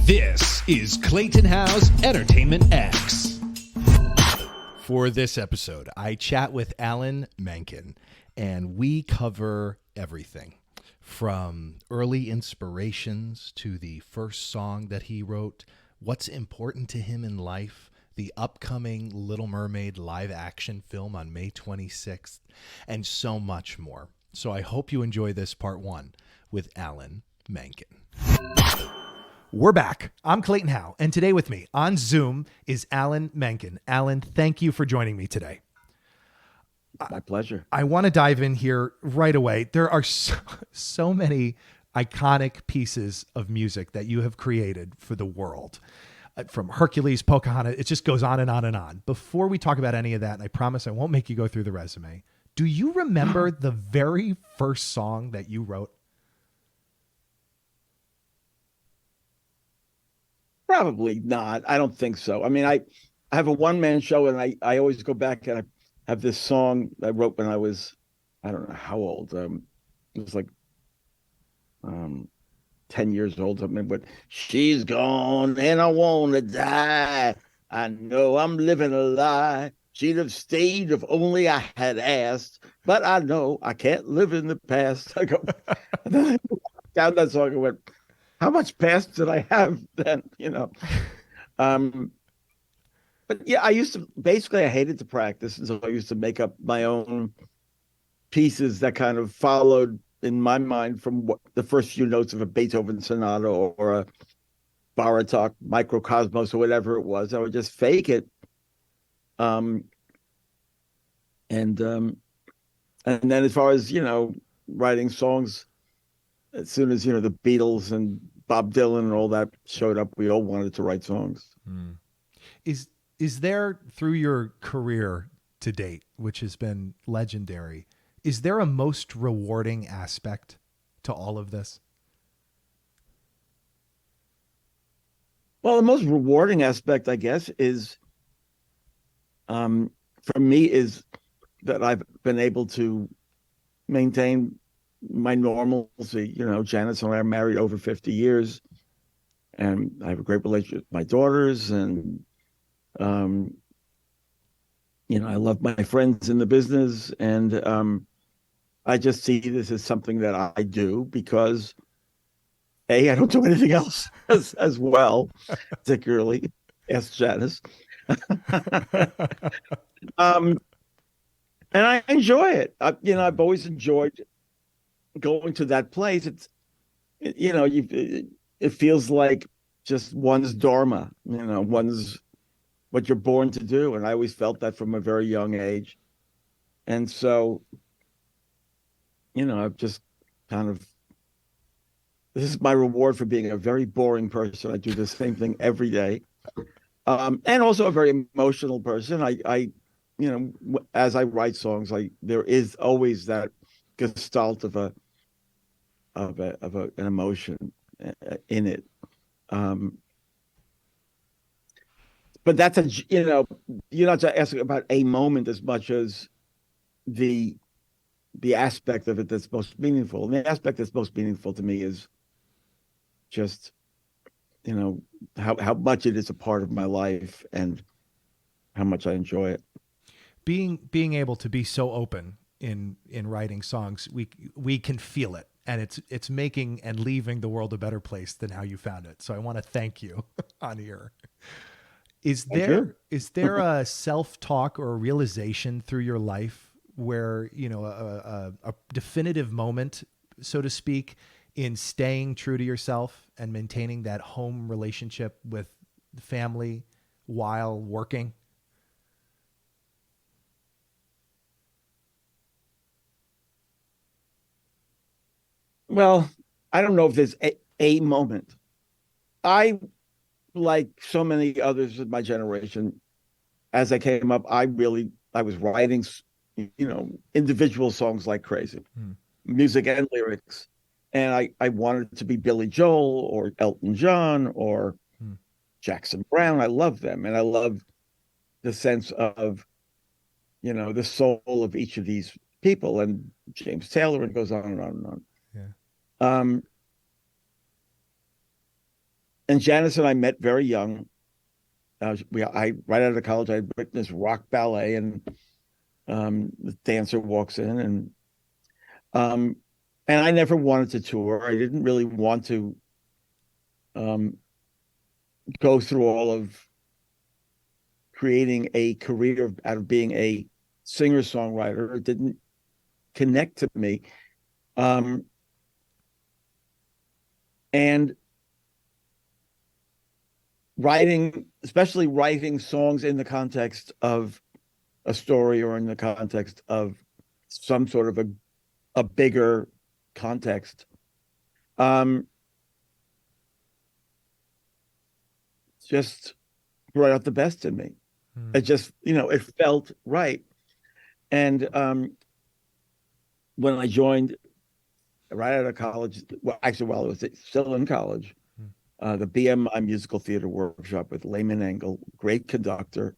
This is Clayton Howe's Entertainment X. For this episode, I chat with Alan Menken, and we cover everything from early inspirations to the first song that he wrote, what's important to him in life, the upcoming Little Mermaid live action film on May 26th, and so much more. So I hope you enjoy this part one with Alan Menken. We're back. I'm Clayton Howe, and today with me on Zoom is Alan Menken. Alan, thank you for joining me today. My pleasure. I want to dive in here right away. There are so many iconic pieces of music that you have created for the world. From Hercules, Pocahontas, it just goes on and on and on. Before we talk about any of that, and I promise I won't make you go through the resume, do you remember the very first song that you wrote? Probably not. I don't think so. I mean, I have a one-man show, and I always go back and I have this song I wrote when I was, I don't know how old. It was like 10 years old, something, but she's gone and I want to die. I know I'm living a lie. She'd have stayed if only I had asked, but I know I can't live in the past. I go down that song and went, how much past did I have then? But yeah, I hated to practice. And so I used to make up my own pieces that kind of followed in my mind from the first few notes of a Beethoven sonata or a Bartok microcosmos or whatever it was. I would just fake it. And then as far as, writing songs, as soon as, the Beatles and Bob Dylan and all that showed up, we all wanted to write songs. Is there, through your career to date, which has been legendary, is there a most rewarding aspect to all of this? Well, the most rewarding aspect, I guess, is, for me, is that I've been able to maintain my normalcy. Janice and I are married over 50 years, and I have a great relationship with my daughters, and I love my friends in the business, and I just see this as something that I do because I don't do anything else as well, particularly ask Janice. And I enjoy it. I've always enjoyed going to that place. It feels like just one's dharma, one's what you're born to do. And I always felt that from a very young age. And so, I've just kind of, this is my reward for being a very boring person. I do the same thing every day. And also a very emotional person. I as I write songs, there is always that gestalt of an emotion in it. But that's you're not just asking about a moment as much as the aspect of it that's most meaningful. And the aspect that's most meaningful to me is just, how much it is a part of my life and how much I enjoy it. Being able to be so open in writing songs, we can feel it, and it's making and leaving the world a better place than how you found it. So I want to thank you on here. Is there a self-talk or a realization through your life where, a definitive moment, so to speak, in staying true to yourself and maintaining that home relationship with family while working? Well, I don't know if there's a moment. I, like so many others of my generation, as I came up, I was writing, individual songs like crazy, music and lyrics. And I wanted to be Billy Joel or Elton John or Jackson Brown. I love them. And I love the sense of, the soul of each of these people, and James Taylor, and goes on and on and on. Yeah. And Janice and I met very young. I right out of college, I witnessed rock ballet, and the dancer walks in, um, and I never wanted to tour. I didn't really want to um, go through all of creating a career out of being a singer songwriter. It didn't connect to me, um, and writing, especially writing songs in the context of a story or in the context of some sort of a bigger context. Um, just brought out the best in me. It just, it felt right. And when I joined right out of college, well, actually, while I was still in college, the BMI Musical Theater Workshop with Lehman Engel, great conductor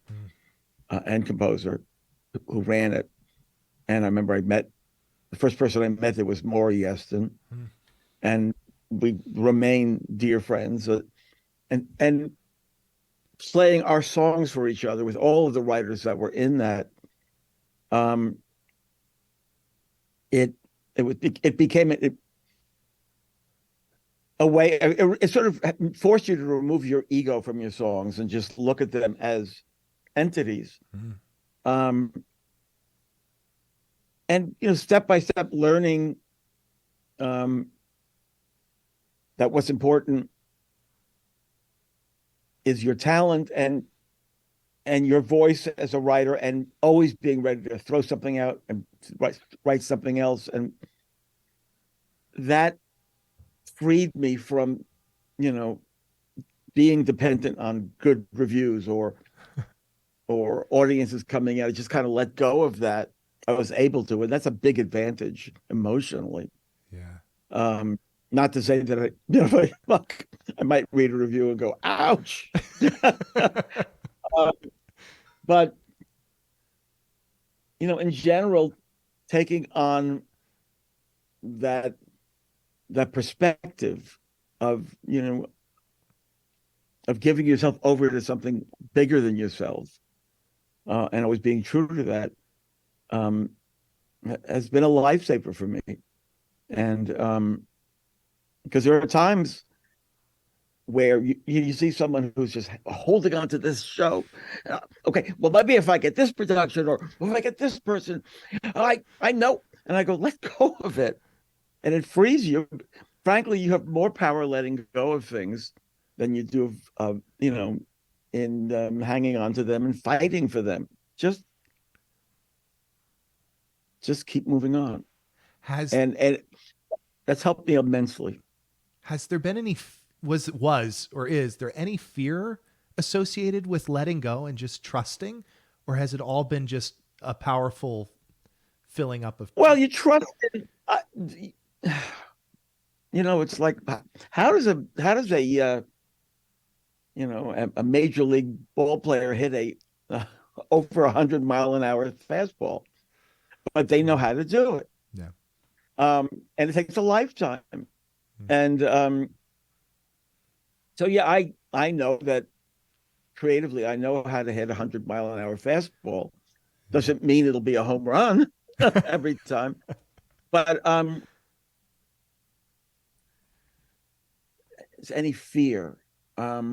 and composer who ran it. And I remember the first person I met there was Maury Yeston, and we remained dear friends. And playing our songs for each other with all of the writers that were in that, it became a way. It sort of forced you to remove your ego from your songs and just look at them as entities. And step by step learning that what's important is your talent and your voice as a writer, and always being ready to throw something out and write something else. And that freed me from, being dependent on good reviews or audiences coming out. I just kind of let go of that. I was able to, and that's a big advantage emotionally. Yeah. Not to say that I might read a review and go, ouch. But, in general, taking on that perspective of, of giving yourself over to something bigger than yourself, and always being true to that, has been a lifesaver for me. And because there are times where you see someone who's just holding on to this show. Okay, well, maybe if I get this production, or if I get this person, I know. And I go, let go of it. And it frees you. Frankly, you have more power letting go of things than you do of, in hanging on to them and fighting for them. Just keep moving on. And that's helped me immensely. Has there been any or is there any fear associated with letting go and just trusting, or has it all been just a powerful filling up of? Well, you trust it. It's like, how does a a major league ball player hit a over 100-mile-an-hour fastball? But they know how to do it. Yeah. And it takes a lifetime. And so, yeah, I know that creatively, I know how to hit 100-mile-an-hour fastball. Doesn't mean it'll be a home run every time. But is any fear? Not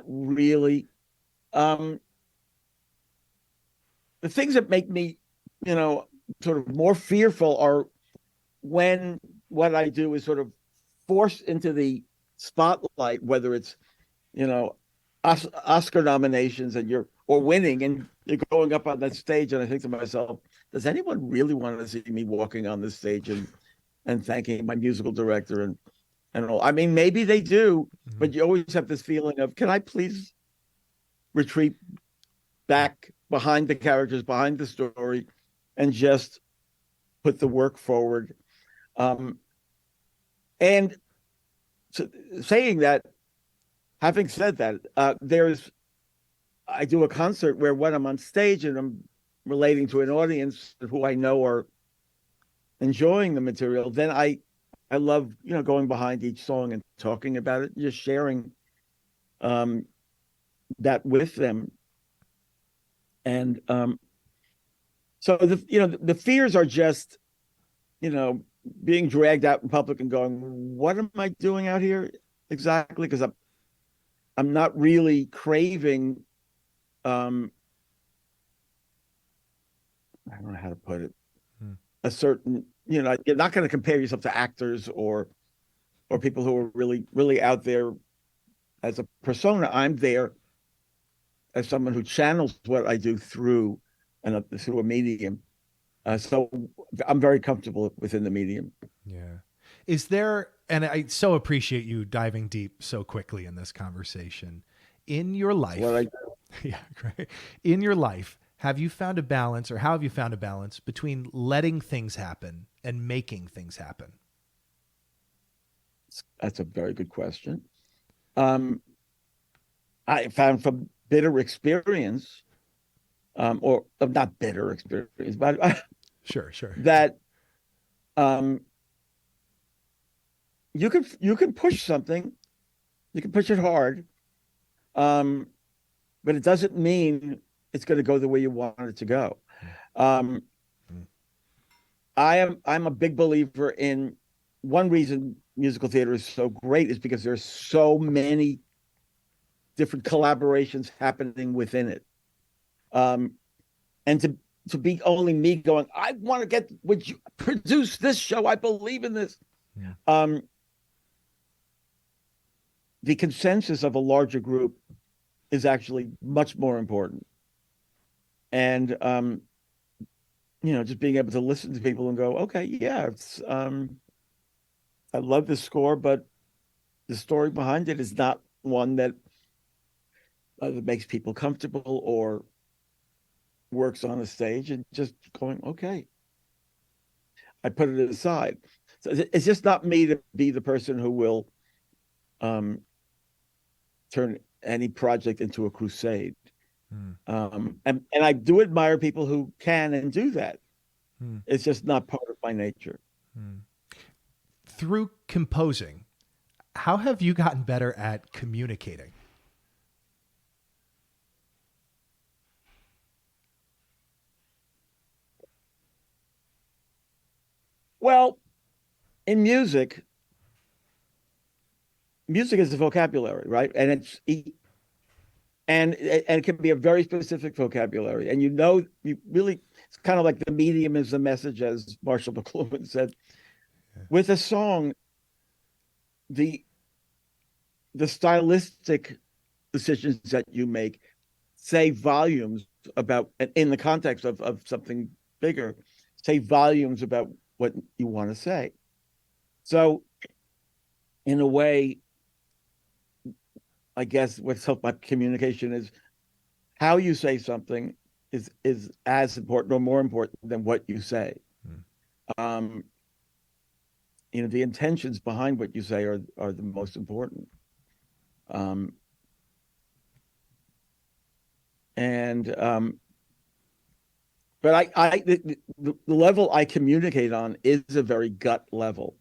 really. The things that make me, sort of more fearful are when what I do is sort of forced into the spotlight, whether it's, Oscar nominations or winning, and you're going up on that stage, and I think to myself, does anyone really want to see me walking on this stage and thanking my musical director and all? I mean, maybe they do, but you always have this feeling of, can I please retreat back behind the characters, behind the story, and just put the work forward. And so, having said that, I do a concert where when I'm on stage and I'm relating to an audience who I know are enjoying the material, then I love, going behind each song and talking about it, just sharing that with them. And so the fears are just, being dragged out in public and going, what am I doing out here exactly? Because I'm not really craving, I don't know how to put it, a certain, you're not going to compare yourself to actors or people who are really, really out there as a persona. I'm there as someone who channels what I do through a medium. So I'm very comfortable within the medium. Yeah. Is there, and I so appreciate you diving deep so quickly in this conversation, in your life. What I do. Yeah, great. In your life, have you found a balance, or how have you found a balance between letting things happen and making things happen? That's a very good question. I found from bitter experience, or not bitter experience, but Sure. that you can push something, you can push it hard, but it doesn't mean it's going to go the way you want it to go. I'm a big believer in, one reason musical theater is so great is because there's so many different collaborations happening within it. And to be only me going, I want to would you produce this show? I believe in this. Yeah. The consensus of a larger group is actually much more important. And, just being able to listen to people and go, okay, yeah, I love this score, but the story behind it is not one that makes people comfortable or works on a stage, and just going, okay, I put it aside. So it's just not me to be the person who will turn any project into a crusade. And I do admire people who can and do that. It's just not part of my nature. Through composing, how have you gotten better at communicating? Well, in music is a vocabulary, right? And it can be a very specific vocabulary. And it's kind of like the medium is the message, as Marshall McLuhan said. Yeah. With a song, the stylistic decisions that you make say volumes about, in the context of something bigger, say volumes about what you want to say. So in a way, I guess what's helped my communication is how you say something is as important or more important than what you say. The intentions behind what you say are the most important. But the level I communicate on is a very gut level.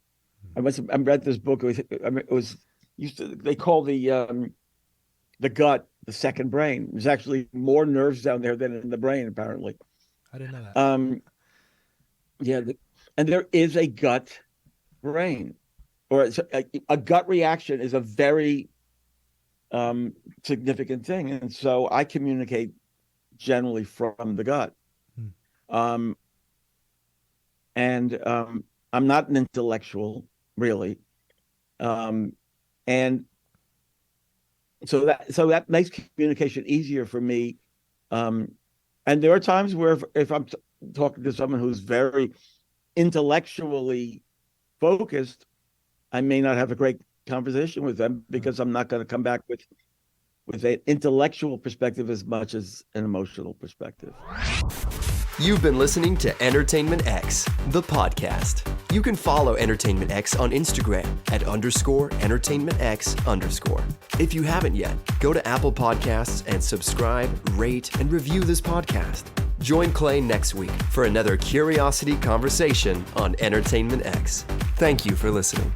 I read this book. They call the gut the second brain. There's actually more nerves down there than in the brain, apparently. I didn't know that. And there is a gut brain, or a gut reaction is a very significant thing. And so I communicate generally from the gut. I'm not an intellectual, really. And so that makes communication easier for me. And there are times where if I'm talking to someone who's very intellectually focused, I may not have a great conversation with them because I'm not going to come back with an intellectual perspective as much as an emotional perspective. You've been listening to Entertainment X, the podcast. You can follow Entertainment X on Instagram at _EntertainmentX_. If you haven't yet, go to Apple Podcasts and subscribe, rate, and review this podcast. Join Clay next week for another Curiosity Conversation on Entertainment X. Thank you for listening.